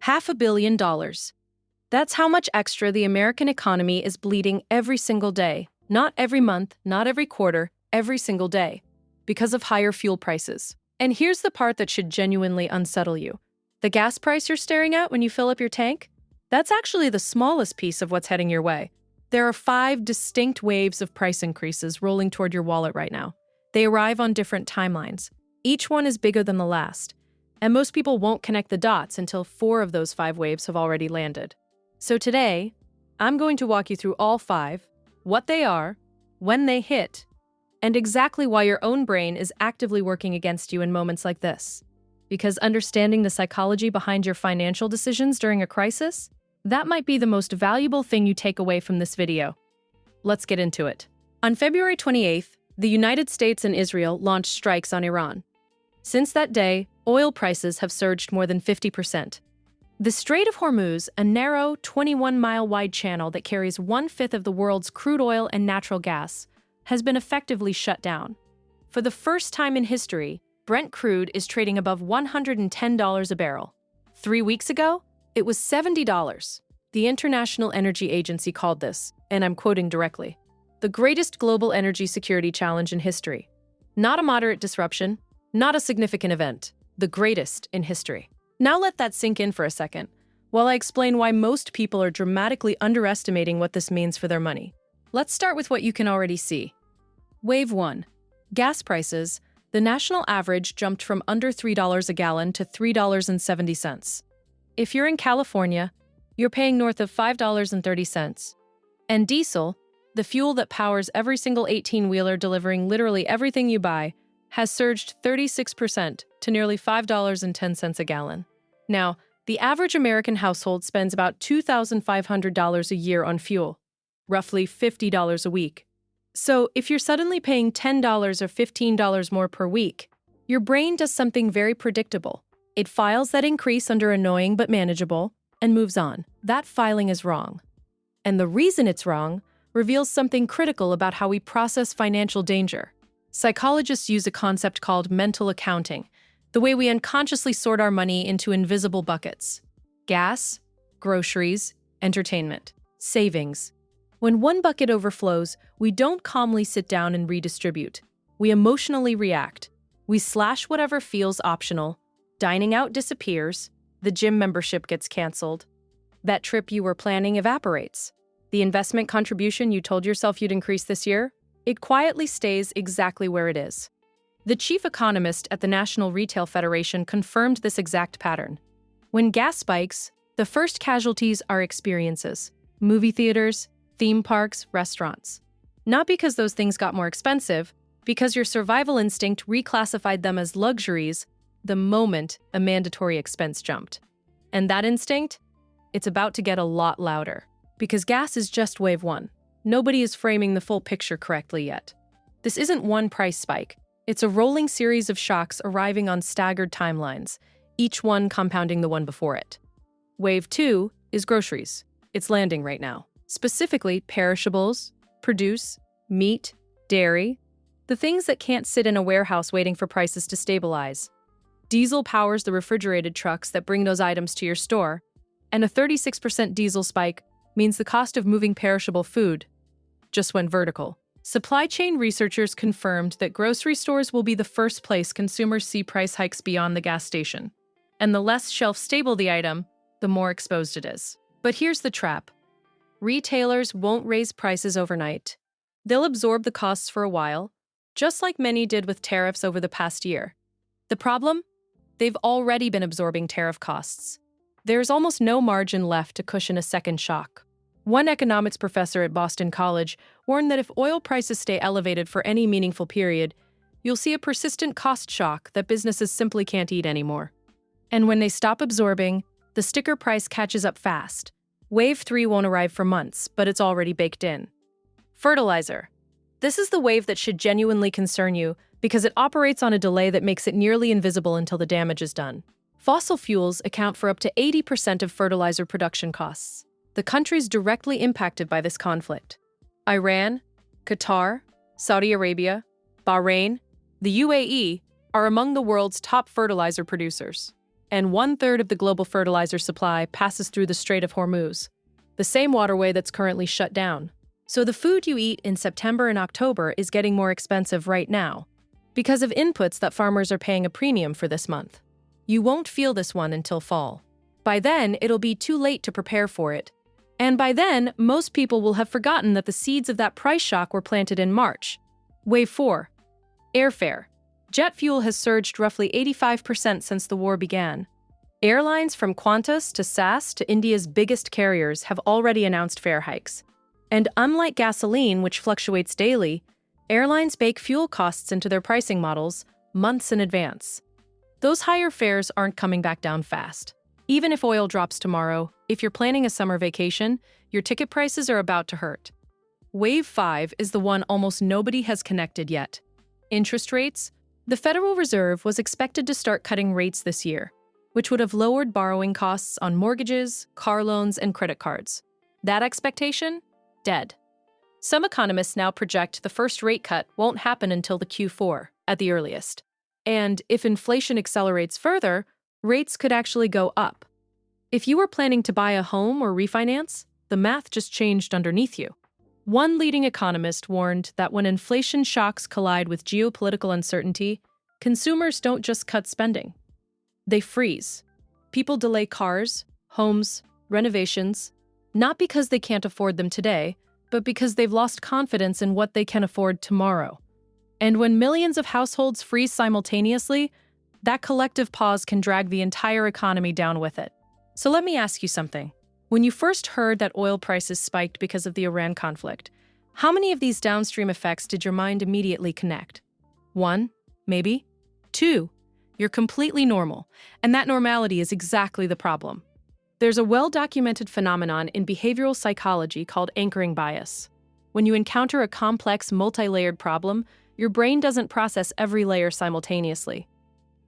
$500 million. That's how much extra the American economy is bleeding every single day. Not every month, not every quarter, every single day. Because of higher fuel prices. And here's the part that should genuinely unsettle you. The gas price you're staring at when you fill up your tank? That's actually the smallest piece of what's heading your way. There are 5 distinct waves of price increases rolling toward your wallet right now. They arrive on different timelines. Each one is bigger than the last. And most people won't connect the dots until 4 of those 5 waves have already landed. So today, I'm going to walk you through all 5, what they are, when they hit, and exactly why your own brain is actively working against you in moments like this. Because understanding the psychology behind your financial decisions during a crisis, that might be the most valuable thing you take away from this video. Let's get into it. On February 28th, the United States and Israel launched strikes on Iran. Since that day, oil prices have surged more than 50%. The Strait of Hormuz, a narrow, 21-mile-wide channel that carries 1/5 of the world's crude oil and natural gas, has been effectively shut down. For the first time in history, Brent crude is trading above $110 a barrel. 3 weeks ago, it was $70. The International Energy Agency called this, and I'm quoting directly, the greatest global energy security challenge in history. Not a moderate disruption, not a significant event, the greatest in history. Now let that sink in for a second, while I explain why most people are dramatically underestimating what this means for their money. Let's start with what you can already see. Wave 1. Gas prices. The national average jumped from under $3 a gallon to $3.70. If you're in California, you're paying north of $5.30. And diesel, the fuel that powers every single 18-wheeler delivering literally everything you buy, has surged 36% to nearly $5.10 a gallon. Now, the average American household spends about $2,500 a year on fuel, roughly $50 a week. So if you're suddenly paying $10 or $15 more per week, your brain does something very predictable. It files that increase under annoying but manageable and moves on. That filing is wrong. And the reason it's wrong reveals something critical about how we process financial danger. Psychologists use a concept called mental accounting, the way we unconsciously sort our money into invisible buckets: gas, groceries, entertainment, savings. When one bucket overflows, we don't calmly sit down and redistribute. We emotionally react. We slash whatever feels optional. Dining out disappears. The gym membership gets canceled. That trip you were planning evaporates. The investment contribution you told yourself you'd increase this year, it quietly stays exactly where it is. The chief economist at the National Retail Federation confirmed this exact pattern. When gas spikes, the first casualties are experiences: movie theaters, theme parks, restaurants. Not because those things got more expensive, because your survival instinct reclassified them as luxuries the moment a mandatory expense jumped. And that instinct? It's about to get a lot louder. Because gas is just wave 1. Nobody is framing the full picture correctly yet. This isn't one price spike. It's a rolling series of shocks arriving on staggered timelines, each one compounding the one before it. Wave 2 is groceries. It's landing right now. Specifically, perishables, produce, meat, dairy, the things that can't sit in a warehouse waiting for prices to stabilize. Diesel powers the refrigerated trucks that bring those items to your store, and a 36% diesel spike means the cost of moving perishable food just went vertical. Supply chain researchers confirmed that grocery stores will be the first place consumers see price hikes beyond the gas station. And the less shelf-stable the item, the more exposed it is. But here's the trap. Retailers won't raise prices overnight. They'll absorb the costs for a while, just like many did with tariffs over the past year. The problem? They've already been absorbing tariff costs. There's almost no margin left to cushion a second shock. One economics professor at Boston College warned that if oil prices stay elevated for any meaningful period, you'll see a persistent cost shock that businesses simply can't eat anymore. And when they stop absorbing, the sticker price catches up fast. Wave 3 won't arrive for months, but it's already baked in. Fertilizer. This is the wave that should genuinely concern you because it operates on a delay that makes it nearly invisible until the damage is done. Fossil fuels account for up to 80% of fertilizer production costs. The countries directly impacted by this conflict: Iran, Qatar, Saudi Arabia, Bahrain, the UAE are among the world's top fertilizer producers. and 1/3 of the global fertilizer supply passes through the Strait of Hormuz, the same waterway that's currently shut down. So the food you eat in September and October is getting more expensive right now because of inputs that farmers are paying a premium for this month. You won't feel this one until fall. By then, it'll be too late to prepare for it. And by then, most people will have forgotten that the seeds of that price shock were planted in March. Wave 4. Airfare. Jet fuel has surged roughly 85% since the war began. Airlines from Qantas to SAS to India's biggest carriers have already announced fare hikes. And unlike gasoline, which fluctuates daily, airlines bake fuel costs into their pricing models months in advance. Those higher fares aren't coming back down fast. Even if oil drops tomorrow, if you're planning a summer vacation, your ticket prices are about to hurt. Wave 5 is the one almost nobody has connected yet. Interest rates. The Federal Reserve was expected to start cutting rates this year, which would have lowered borrowing costs on mortgages, car loans, and credit cards. That expectation? Dead. Some economists now project the first rate cut won't happen until the Q4, at the earliest. And if inflation accelerates further, rates could actually go up. If you were planning to buy a home or refinance, the math just changed underneath you. One leading economist warned that when inflation shocks collide with geopolitical uncertainty, consumers don't just cut spending. They freeze. People delay cars, homes, renovations, not because they can't afford them today, but because they've lost confidence in what they can afford tomorrow. And when millions of households freeze simultaneously, that collective pause can drag the entire economy down with it. So let me ask you something. When you first heard that oil prices spiked because of the Iran conflict, how many of these downstream effects did your mind immediately connect? 1, maybe? 2, you're completely normal, and that normality is exactly the problem. There's a well-documented phenomenon in behavioral psychology called anchoring bias. When you encounter a complex, multi-layered problem, your brain doesn't process every layer simultaneously.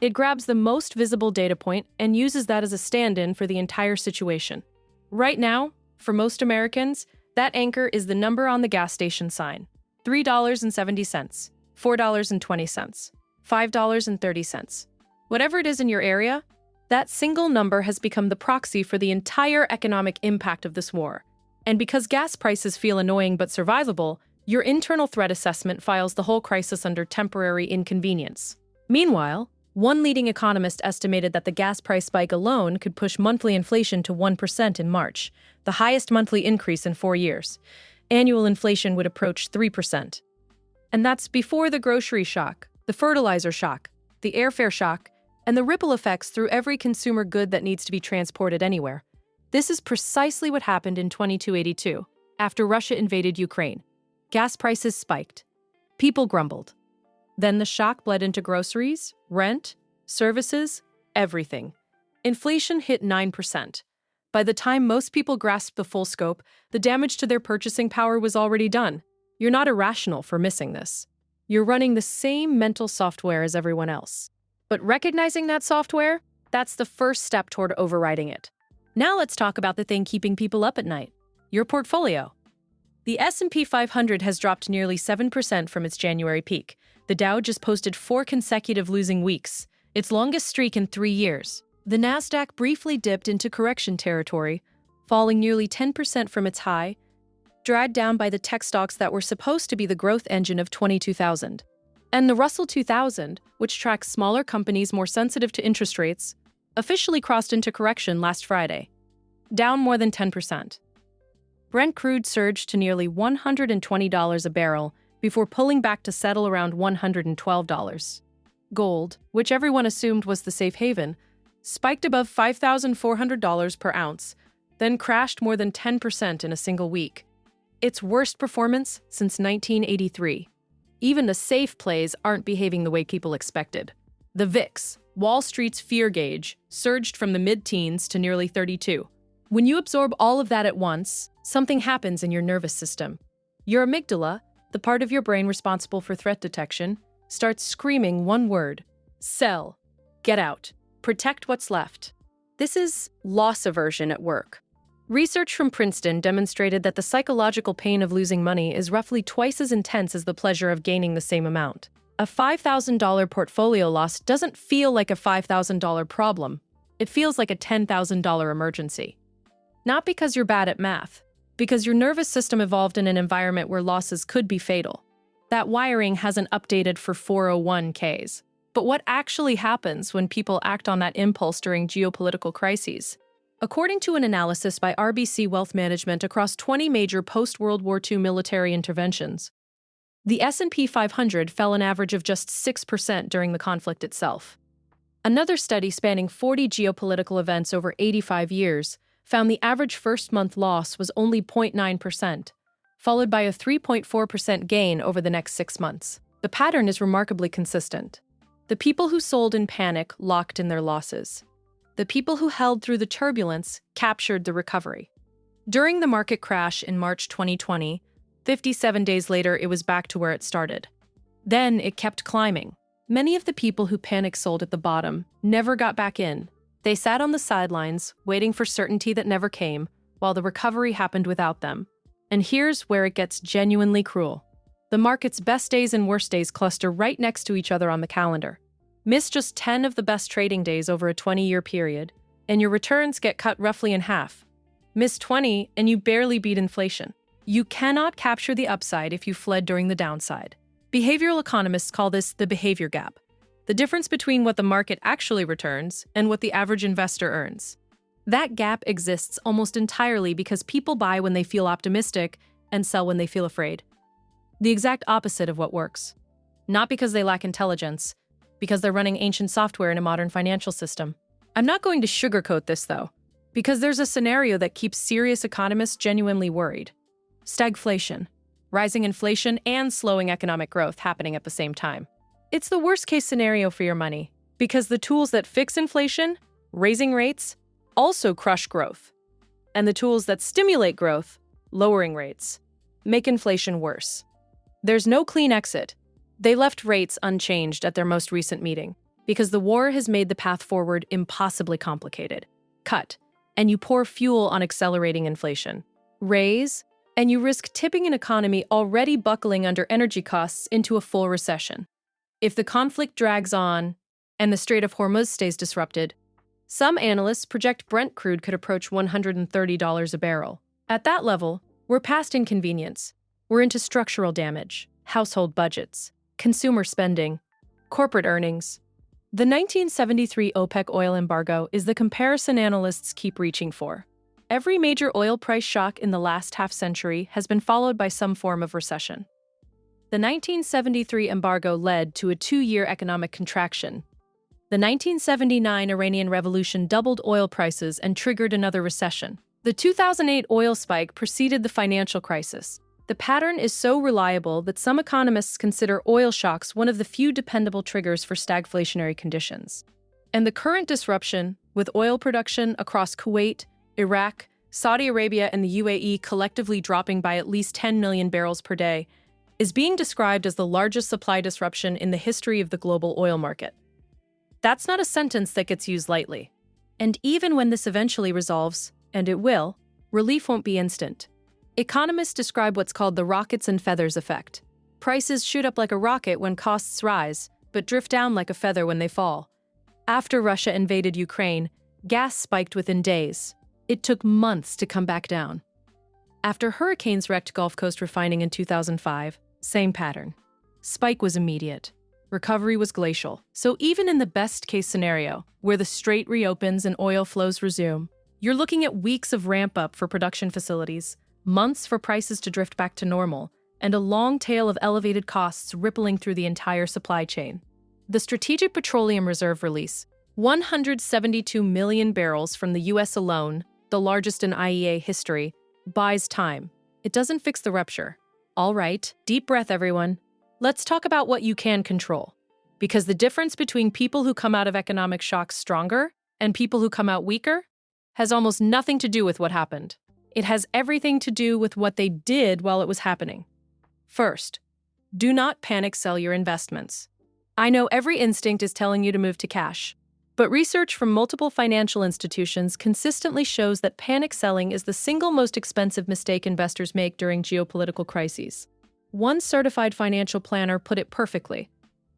It grabs the most visible data point and uses that as a stand-in for the entire situation. Right now, for most Americans, that anchor is the number on the gas station sign. $3.70, $4.20, $5.30. Whatever it is in your area, that single number has become the proxy for the entire economic impact of this war. And because gas prices feel annoying but survivable, your internal threat assessment files the whole crisis under temporary inconvenience. Meanwhile, one leading economist estimated that the gas price spike alone could push monthly inflation to 1% in March, the highest monthly increase in 4 years. Annual inflation would approach 3%. And that's before the grocery shock, the fertilizer shock, the airfare shock, and the ripple effects through every consumer good that needs to be transported anywhere. This is precisely what happened in 2282, after Russia invaded Ukraine. Gas prices spiked. People grumbled. Then the shock bled into groceries, rent, services, everything. Inflation hit 9%. By the time most people grasped the full scope, the damage to their purchasing power was already done. You're not irrational for missing this. You're running the same mental software as everyone else. But recognizing that software, that's the first step toward overriding it. Now let's talk about the thing keeping people up at night: your portfolio. The S&P 500 has dropped nearly 7% from its January peak. The Dow just posted 4 consecutive losing weeks, its longest streak in 3 years. The Nasdaq briefly dipped into correction territory, falling nearly 10% from its high, dragged down by the tech stocks that were supposed to be the growth engine of 22,000. And the Russell 2000, which tracks smaller companies more sensitive to interest rates, officially crossed into correction last Friday, down more than 10%. Brent crude surged to nearly $120 a barrel before pulling back to settle around $112. Gold, which everyone assumed was the safe haven, spiked above $5,400 per ounce, then crashed more than 10% in a single week. Its worst performance since 1983. Even the safe plays aren't behaving the way people expected. The VIX, Wall Street's fear gauge, surged from the mid-teens to nearly 32. When you absorb all of that at once, something happens in your nervous system. Your amygdala, the part of your brain responsible for threat detection, starts screaming one word: sell, get out, protect what's left. This is loss aversion at work. Research from Princeton demonstrated that the psychological pain of losing money is roughly twice as intense as the pleasure of gaining the same amount. A $5,000 portfolio loss doesn't feel like a $5,000 problem. It feels like a $10,000 emergency. Not because you're bad at math, because your nervous system evolved in an environment where losses could be fatal. That wiring hasn't updated for 401ks. But what actually happens when people act on that impulse during geopolitical crises? According to an analysis by RBC Wealth Management across 20 major post-World War II military interventions, the S&P 500 fell an average of just 6% during the conflict itself. Another study spanning 40 geopolitical events over 85 years found the average first-month loss was only 0.9%, followed by a 3.4% gain over the next 6 months. The pattern is remarkably consistent. The people who sold in panic locked in their losses. The people who held through the turbulence captured the recovery. During the market crash in March 2020, 57 days later it was back to where it started. Then it kept climbing. Many of the people who panic sold at the bottom never got back in. They sat on the sidelines, waiting for certainty that never came, while the recovery happened without them. And here's where it gets genuinely cruel. The market's best days and worst days cluster right next to each other on the calendar. Miss just 10 of the best trading days over a 20-year period, and your returns get cut roughly in half. Miss 20, and you barely beat inflation. You cannot capture the upside if you fled during the downside. Behavioral economists call this the behavior gap, the difference between what the market actually returns and what the average investor earns. That gap exists almost entirely because people buy when they feel optimistic and sell when they feel afraid. The exact opposite of what works. Not because they lack intelligence, because they're running ancient software in a modern financial system. I'm not going to sugarcoat this, though, because there's a scenario that keeps serious economists genuinely worried. Stagflation. Rising inflation and slowing economic growth happening at the same time. It's the worst-case scenario for your money, because the tools that fix inflation, raising rates, also crush growth. And the tools that stimulate growth, lowering rates, make inflation worse. There's no clean exit. They left rates unchanged at their most recent meeting, because the war has made the path forward impossibly complicated. Cut, and you pour fuel on accelerating inflation. Raise, and you risk tipping an economy already buckling under energy costs into a full recession. If the conflict drags on, and the Strait of Hormuz stays disrupted, some analysts project Brent crude could approach $130 a barrel. At that level, we're past inconvenience. We're into structural damage, household budgets, consumer spending, corporate earnings. The 1973 OPEC oil embargo is the comparison analysts keep reaching for. Every major oil price shock in the last half-century has been followed by some form of recession. The 1973 embargo led to a 2-year economic contraction. The 1979 Iranian Revolution doubled oil prices and triggered another recession. The 2008 oil spike preceded the financial crisis. The pattern is so reliable that some economists consider oil shocks one of the few dependable triggers for stagflationary conditions. And the current disruption, with oil production across Kuwait, Iraq, Saudi Arabia, and the UAE collectively dropping by at least 10 million barrels per day, is being described as the largest supply disruption in the history of the global oil market. That's not a sentence that gets used lightly. And even when this eventually resolves, and it will, relief won't be instant. Economists describe what's called the rockets and feathers effect. Prices shoot up like a rocket when costs rise, but drift down like a feather when they fall. After Russia invaded Ukraine, gas spiked within days. It took months to come back down. After hurricanes wrecked Gulf Coast refining in 2005, same pattern. Spike was immediate. Recovery was glacial. So even in the best-case scenario, where the strait reopens and oil flows resume, you're looking at weeks of ramp-up for production facilities, months for prices to drift back to normal, and a long tail of elevated costs rippling through the entire supply chain. The Strategic Petroleum Reserve release, 172 million barrels from the U.S. alone, the largest in IEA history, buys time. It doesn't fix the rupture. All right, deep breath, everyone. Let's talk about what you can control. Because the difference between people who come out of economic shocks stronger and people who come out weaker has almost nothing to do with what happened. It has everything to do with what they did while it was happening. First, do not panic sell your investments. I know every instinct is telling you to move to cash, but research from multiple financial institutions consistently shows that panic selling is the single most expensive mistake investors make during geopolitical crises. One certified financial planner put it perfectly.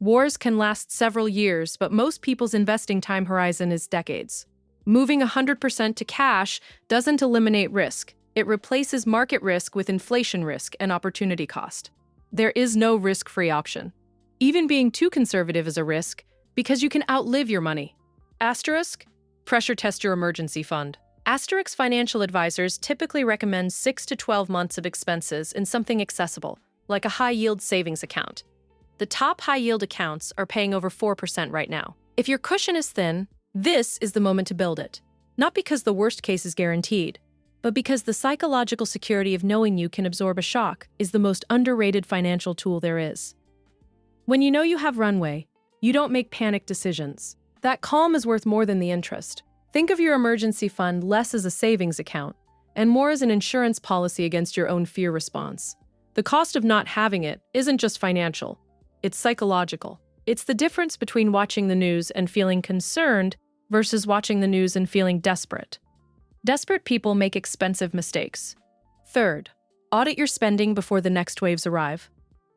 Wars can last several years, but most people's investing time horizon is decades. Moving 100% to cash doesn't eliminate risk. It replaces market risk with inflation risk and opportunity cost. There is no risk-free option. Even being too conservative is a risk because you can outlive your money. Asterisk, pressure test your emergency fund. Asterisk financial advisors typically recommend 6 to 12 months of expenses in something accessible, like a high-yield savings account. The top high-yield accounts are paying over 4% right now. If your cushion is thin, this is the moment to build it. Not because the worst case is guaranteed, but because the psychological security of knowing you can absorb a shock is the most underrated financial tool there is. When you know you have runway, you don't make panic decisions. That calm is worth more than the interest. Think of your emergency fund less as a savings account and more as an insurance policy against your own fear response. The cost of not having it isn't just financial, it's psychological. It's the difference between watching the news and feeling concerned versus watching the news and feeling desperate. Desperate people make expensive mistakes. Third, audit your spending before the next waves arrive.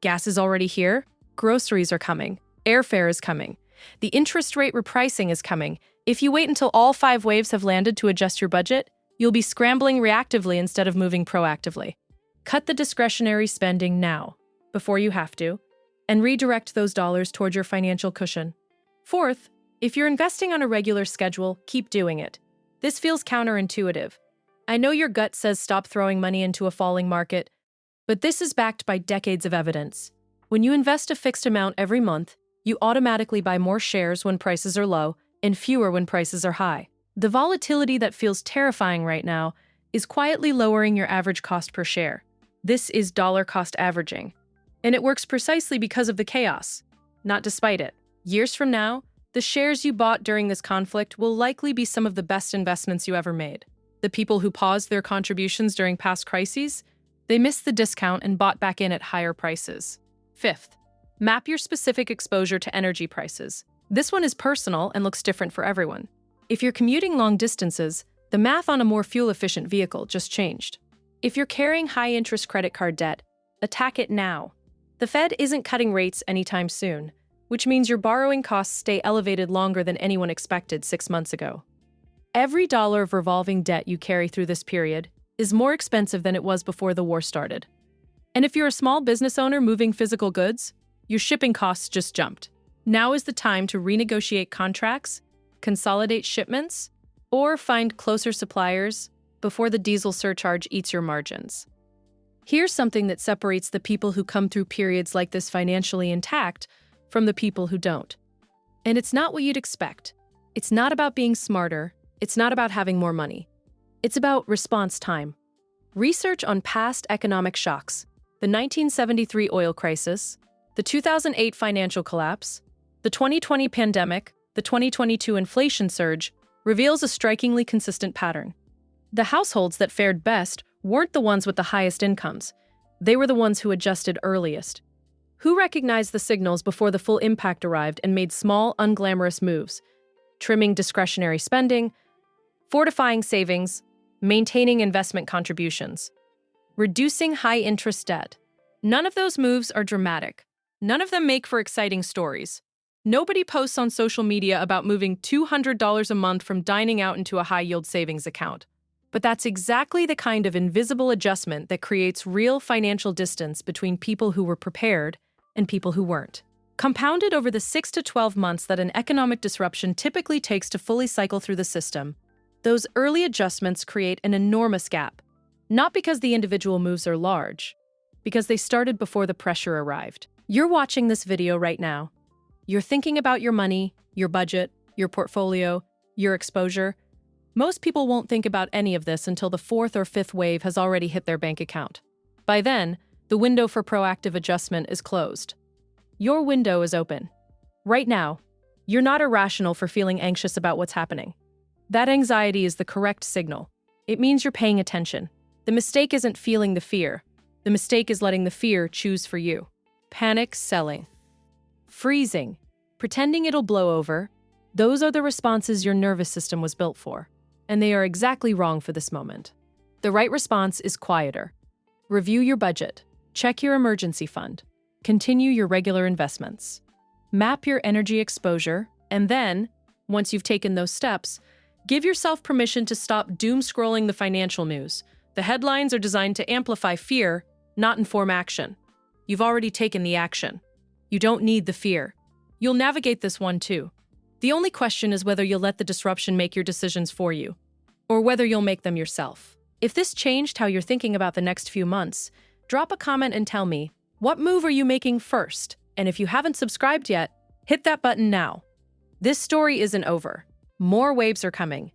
Gas is already here, groceries are coming, airfare is coming, the interest rate repricing is coming. If you wait until all 5 waves have landed to adjust your budget, you'll be scrambling reactively instead of moving proactively. Cut the discretionary spending now, before you have to, and redirect those dollars toward your financial cushion. Fourth, if you're investing on a regular schedule, keep doing it. This feels counterintuitive. I know your gut says stop throwing money into a falling market, but this is backed by decades of evidence. When you invest a fixed amount every month, you automatically buy more shares when prices are low and fewer when prices are high. The volatility that feels terrifying right now is quietly lowering your average cost per share. This is dollar cost averaging. And it works precisely because of the chaos, not despite it. Years from now, the shares you bought during this conflict will likely be some of the best investments you ever made. The people who paused their contributions during past crises, they missed the discount and bought back in at higher prices. Fifth, map your specific exposure to energy prices. This one is personal and looks different for everyone. If you're commuting long distances, the math on a more fuel-efficient vehicle just changed. If you're carrying high-interest credit card debt, attack it now. The Fed isn't cutting rates anytime soon, which means your borrowing costs stay elevated longer than anyone expected 6 months ago. Every dollar of revolving debt you carry through this period is more expensive than it was before the war started. And if you're a small business owner moving physical goods, your shipping costs just jumped. Now is the time to renegotiate contracts, consolidate shipments, or find closer suppliers before the diesel surcharge eats your margins. Here's something that separates the people who come through periods like this financially intact from the people who don't. And it's not what you'd expect. It's not about being smarter. It's not about having more money. It's about response time. Research on past economic shocks, the 1973 oil crisis, the 2008 financial collapse, the 2020 pandemic, the 2022 inflation surge, reveals a strikingly consistent pattern. The households that fared best weren't the ones with the highest incomes. They were the ones who adjusted earliest. Who recognized the signals before the full impact arrived and made small, unglamorous moves, trimming discretionary spending, fortifying savings, maintaining investment contributions, reducing high-interest debt. None of those moves are dramatic. None of them make for exciting stories. Nobody posts on social media about moving $200 a month from dining out into a high-yield savings account. But that's exactly the kind of invisible adjustment that creates real financial distance between people who were prepared and people who weren't. Compounded over the 6 to 12 months that an economic disruption typically takes to fully cycle through the system, those early adjustments create an enormous gap. Not because the individual moves are large, because they started before the pressure arrived. You're watching this video right now. You're thinking about your money, your budget, your portfolio, your exposure. Most people won't think about any of this until the 4th or 5th wave has already hit their bank account. By then, the window for proactive adjustment is closed. Your window is open. Right now, you're not irrational for feeling anxious about what's happening. That anxiety is the correct signal. It means you're paying attention. The mistake isn't feeling the fear. The mistake is letting the fear choose for you. Panic selling. Freezing. Pretending it'll blow over. Those are the responses your nervous system was built for. And they are exactly wrong for this moment. The right response is quieter. Review your budget. Check your emergency fund. Continue your regular investments. Map your energy exposure, and then, once you've taken those steps, Give yourself permission to stop doom scrolling the financial news. The headlines are designed to amplify fear, not inform action. You've already taken the action. You don't need the fear. You'll navigate this one too. The only question is whether you'll let the disruption make your decisions for you, or whether you'll make them yourself. If this changed how you're thinking about the next few months, drop a comment and tell me, what move are you making first? And if you haven't subscribed yet, hit that button now. This story isn't over. More waves are coming.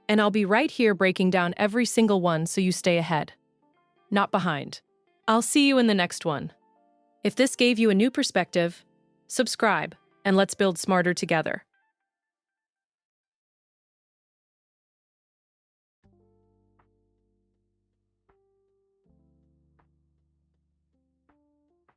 And I'll be right here breaking down every single one so you stay ahead, not behind. I'll see you in the next one. If this gave you a new perspective, subscribe and let's build smarter together.